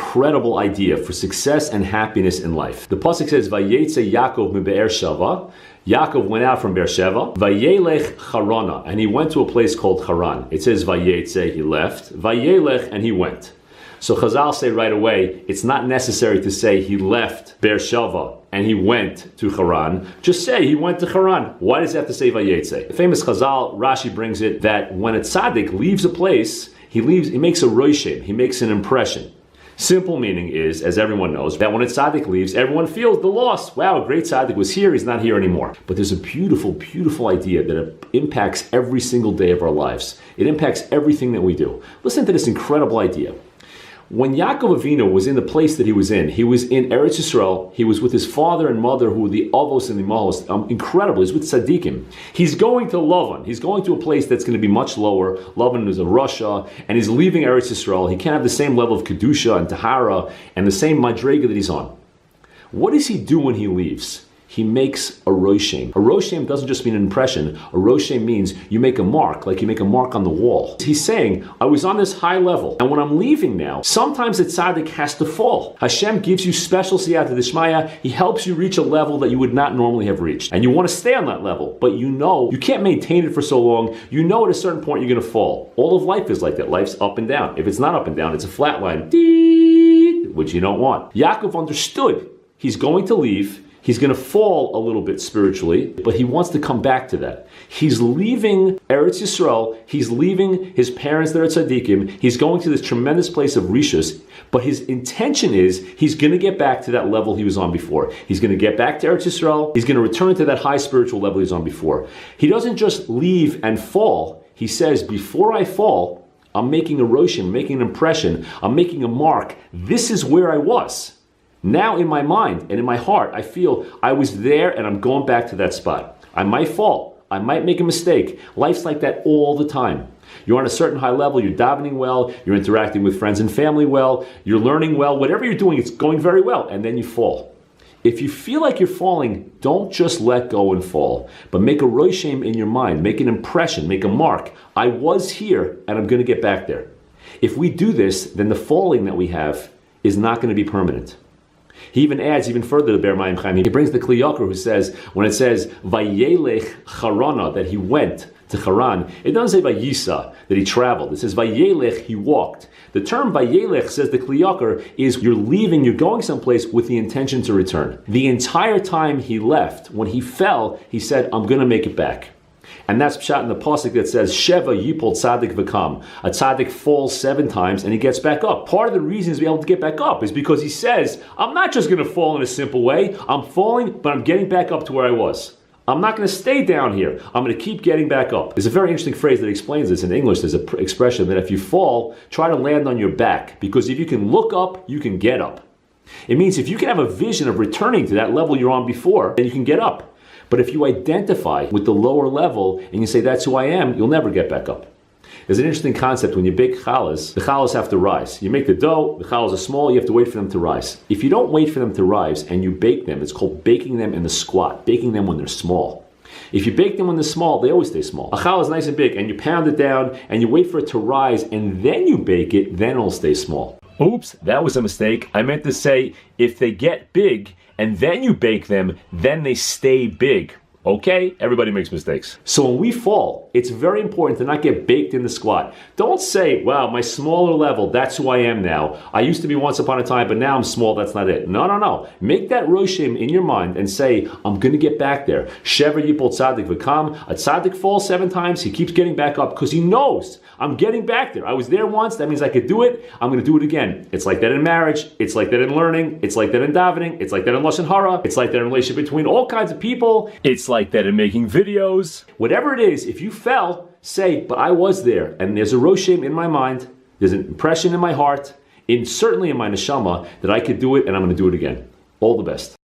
incredible idea for success and happiness in life. The pasuk says, Vayeitzei Yaakov mi Be'er Sheva. Yaakov went out from Beersheba, Vayelech Charana, and he went to a place called Haran. It says Vayeitzei, he left, Vayelech, and he went. So Chazal say right away, it's not necessary to say he left Beersheba and he went to Haran. Just say he went to Haran. Why does it have to say Vayeitzei? The famous Chazal, Rashi brings it that when a tzaddik leaves a place, he makes a roshem, he makes an impression. Simple meaning is, as everyone knows, that when a tzaddik leaves, everyone feels the loss. Wow, a great tzaddik was here, he's not here anymore. But there's a beautiful, beautiful idea that it impacts every single day of our lives. It impacts everything that we do. Listen to this incredible idea. When Yaakov Avinu was in the place that he was in Eretz Yisrael, he was with his father and mother who were the Avos and the Imahos, incredible, he's with Tzaddikim. He's going to Lavan, he's going to a place that's going to be much lower. Lavan is in Russia, and he's leaving Eretz Yisrael. He can't have the same level of Kedusha and Tahara and the same Madrega that he's on. What does he do when he leaves? He makes a roshem. A roshem doesn't just mean an impression. A roshem means you make a mark, like you make a mark on the wall. He's saying, I was on this high level, and when I'm leaving now, sometimes the tzaddik has to fall. Hashem gives you special siyata d'shmaya. He helps you reach a level that you would not normally have reached. And you want to stay on that level, but you know you can't maintain it for so long. You know at a certain point you're going to fall. All of life is like that. Life's up and down. If it's not up and down, it's a flat line, which you don't want. Yaakov understood he's going to leave. He's going to fall a little bit spiritually, but he wants to come back to that. He's leaving Eretz Yisrael. He's leaving his parents there at Tzaddikim. He's going to this tremendous place of Rishus, but his intention is he's going to get back to that level he was on before. He's going to get back to Eretz Yisrael. He's going to return to that high spiritual level he was on before. He doesn't just leave and fall. He says, before I fall, I'm making a roshem, making an impression. I'm making a mark. This is where I was. Now in my mind and in my heart, I feel I was there and I'm going back to that spot. I might fall. I might make a mistake. Life's like that all the time. You're on a certain high level, you're davening well, you're interacting with friends and family well, you're learning well, whatever you're doing, it's going very well, and then you fall. If you feel like you're falling, don't just let go and fall, but make a roshem in your mind, make an impression, make a mark. I was here and I'm going to get back there. If we do this, then the falling that we have is not going to be permanent. He even adds even further to Ber Mayim Chaim. He brings the Kli Yakar who says, when it says Vayelech Charana, that he went to Haran, it doesn't say Vayisa, that he traveled. It says Vayelech, he walked. The term Vayelech, says the Kli Yakar, is you're leaving, you're going someplace with the intention to return. The entire time he left, when he fell, he said, I'm going to make it back. And that's pshat in the pasuk that says, Sheva yipol tzaddik v'kam. A tzaddik falls 7 times and he gets back up. Part of the reason he's able to get back up is because he says, I'm not just going to fall in a simple way. I'm falling, but I'm getting back up to where I was. I'm not going to stay down here. I'm going to keep getting back up. There's a very interesting phrase that explains this in English. There's an expression that if you fall, try to land on your back. Because if you can look up, you can get up. It means if you can have a vision of returning to that level you're on before, then you can get up. But if you identify with the lower level and you say, that's who I am, you'll never get back up. There's an interesting concept. When you bake challahs, the challahs have to rise. You make the dough, the challahs are small, you have to wait for them to rise. If you don't wait for them to rise and you bake them, it's called baking them in the squat, baking them when they're small. If you bake them when they're small, they always stay small. A challah is nice and big, and you pound it down, and you wait for it to rise, and then you bake it, then it'll stay small. Oops, that was a mistake. I meant to say, if they get big, and then you bake them, then they stay big. Okay? Everybody makes mistakes. So when we fall, it's very important to not get baked in the squat. Don't say, wow, my smaller level, that's who I am now. I used to be once upon a time, but now I'm small, that's not it. No. Make that roshem in your mind and say, I'm going to get back there. Shever yipol tzaddik v'kam. A tzaddik falls 7 times, he keeps getting back up because he knows, I'm getting back there. I was there once, that means I could do it. I'm going to do it again. It's like that in marriage. It's like that in learning. It's like that in davening. It's like that in lashon hara. It's like that in relationship between all kinds of people. It's like that in making videos. Whatever it is, if you fell, say, but I was there. And there's a roshem in my mind. There's an impression in my heart, certainly in my neshama, that I could do it and I'm going to do it again. All the best.